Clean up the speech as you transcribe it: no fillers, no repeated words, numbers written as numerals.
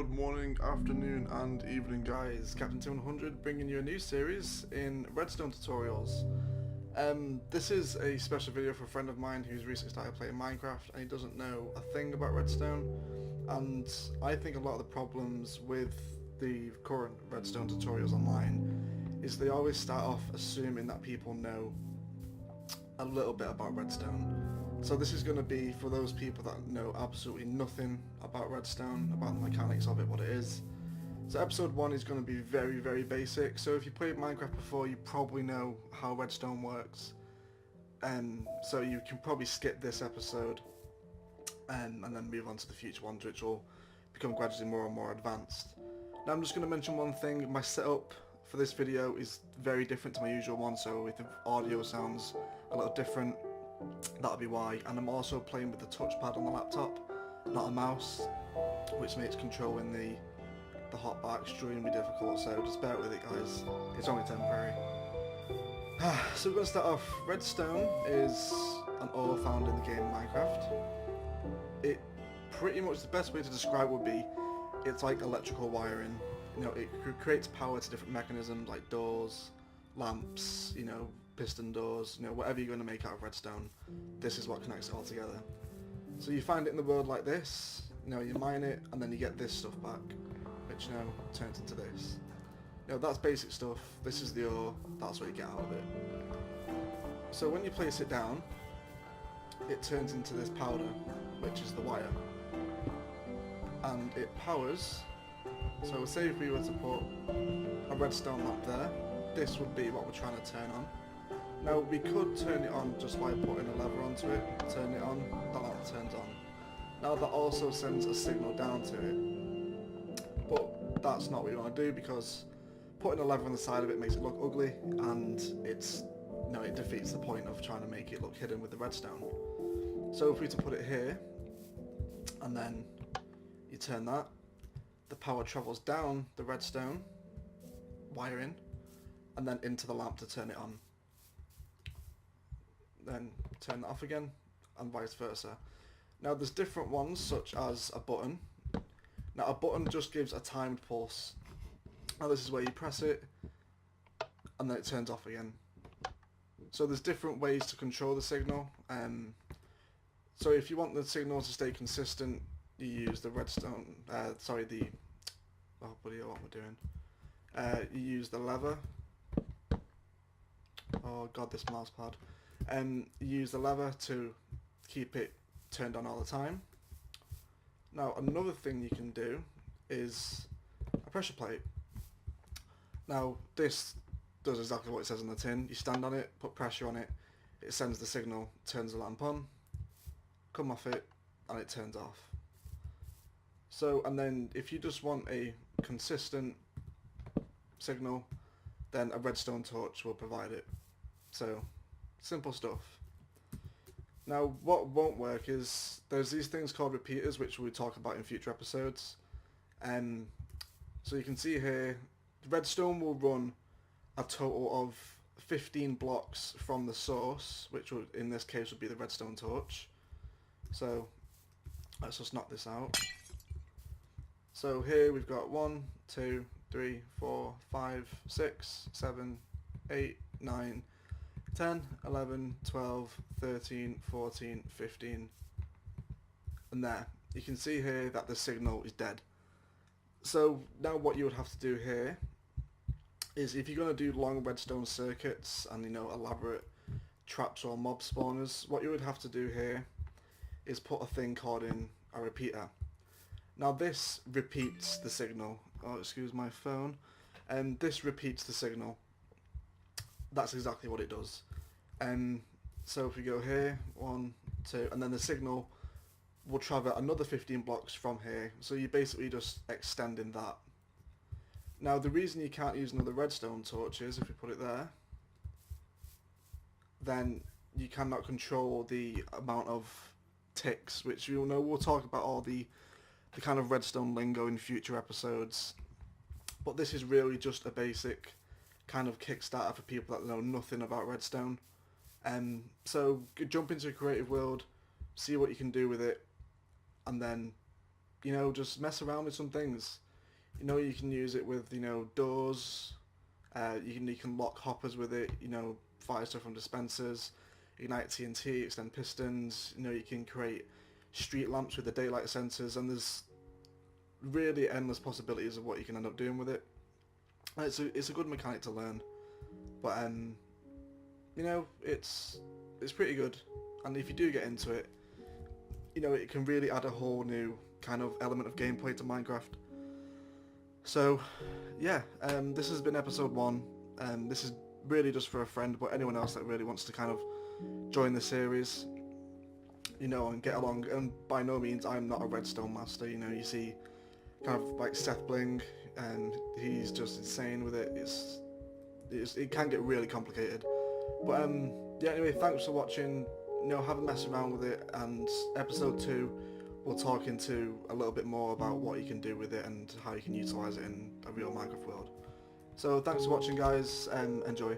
Good morning, afternoon and evening guys. Captain 200 bringing you a new series in Redstone tutorials. This is a special video for a friend of mine who's recently started playing Minecraft and he doesn't know a thing about Redstone, and I think a lot of the problems with the current Redstone tutorials online is they always start off assuming that people know a little bit about Redstone. So this is going to be for those people that know absolutely nothing about Redstone, about the mechanics of it, what it is. So episode 1 is going to be very, very basic. So if you played Minecraft before, you probably know how Redstone works. So you can probably skip this episode and then move on to the future ones, which will become gradually more and more advanced. Now I'm just going to mention one thing. My setup for this video is very different to my usual one, so if the audio sounds a little different, that'll be why. And I'm also playing with the touchpad on the laptop, not a mouse, which makes controlling the hotbar extremely difficult, so just bear with it guys, it's only temporary. So we're going to start off. Redstone is an ore found in the game Minecraft. It pretty much, the best way to describe would be, it's like electrical wiring. You know, it creates power to different mechanisms like doors, lamps, you know, piston doors, you know, whatever you're going to make out of redstone, this is what connects it all together. So you find it in the world like this, you know, you mine it and then you get this stuff back, which, you know, turns into this. You know, that's basic stuff. This is the ore, that's what you get out of it. So when you place it down, it turns into this powder, which is the wire, and it powers. So say if we were to put a redstone lamp there, this would be what we're trying to turn on. Now we could turn it on just by putting a lever onto it, turn it on, the lamp turns on. Now that also sends a signal down to it, but that's not what you want to do, because putting a lever on the side of it makes it look ugly, and it defeats the point of trying to make it look hidden with the redstone. So if we were to put it here, and then you turn that, the power travels down the redstone wiring, and then into the lamp to turn it on. Then turn that off again, and vice versa. Now there's different ones, such as a button. Now a button just gives a timed pulse. Now this is where you press it, and then it turns off again. So there's different ways to control the signal. So if you want the signal to stay consistent, you use the redstone, oh buddy, what we're doing. You use the lever. Oh god, this mouse pad. You use the lever to keep it turned on all the time. Now another thing you can do is a pressure plate. Now this does exactly what it says on the tin. You stand on it, put pressure on it, it sends the signal, turns the lamp on, come off it, and it turns off. So, and then if you just want a consistent signal, then a redstone torch will provide it. So simple stuff. Now what won't work is there's these things called repeaters, which we'll talk about in future episodes. So you can see here, redstone will run a total of 15 blocks from the source, which would, in this case, would be the redstone torch. So let's just knock this out. So here we've got 1, 2, 3, 4, 5, 6, 7, 8, 9, 10, 11, 12, 13, 14, 15, and there. You can see here that the signal is dead. So now what you would have to do here is, if you're going to do long redstone circuits and, you know, elaborate traps or mob spawners, what you would have to do here is put a thing called in a repeater. Now this repeats the signal. Oh, excuse my phone. And this repeats the signal. That's exactly what it does. So if we go here, 1, 2, and then the signal will travel another 15 blocks from here. So you're basically just extending that. Now the reason you can't use another redstone torch is, if we put it there, then you cannot control the amount of ticks, which you'll know, we'll talk about all the kind of redstone lingo in future episodes. But this is really just a basic kind of kickstarter for people that know nothing about redstone. So jump into a creative world, see what you can do with it, and then you know, just mess around with some things. You know, you can use it with, you know, doors. You can lock hoppers with it. You know, fire stuff from dispensers, ignite TNT, extend pistons. You know, you can create street lamps with the daylight sensors, and there's really endless possibilities of what you can end up doing with it. And it's a good mechanic to learn, but you know, it's pretty good, and if you do get into it, you know, it can really add a whole new kind of element of gameplay to Minecraft. So, yeah, this has been episode 1. This is really just for a friend, but anyone else that really wants to kind of join the series, you know, and get along. And by no means, I'm not a redstone master. You know, you see kind of like Seth Bling, and he's just insane with it. It can get really complicated. But yeah, anyway, thanks for watching. You know, have a mess around with it, and episode 2 we'll talk into a little bit more about what you can do with it and how you can utilise it in a real Minecraft world. So thanks for watching, guys, and enjoy.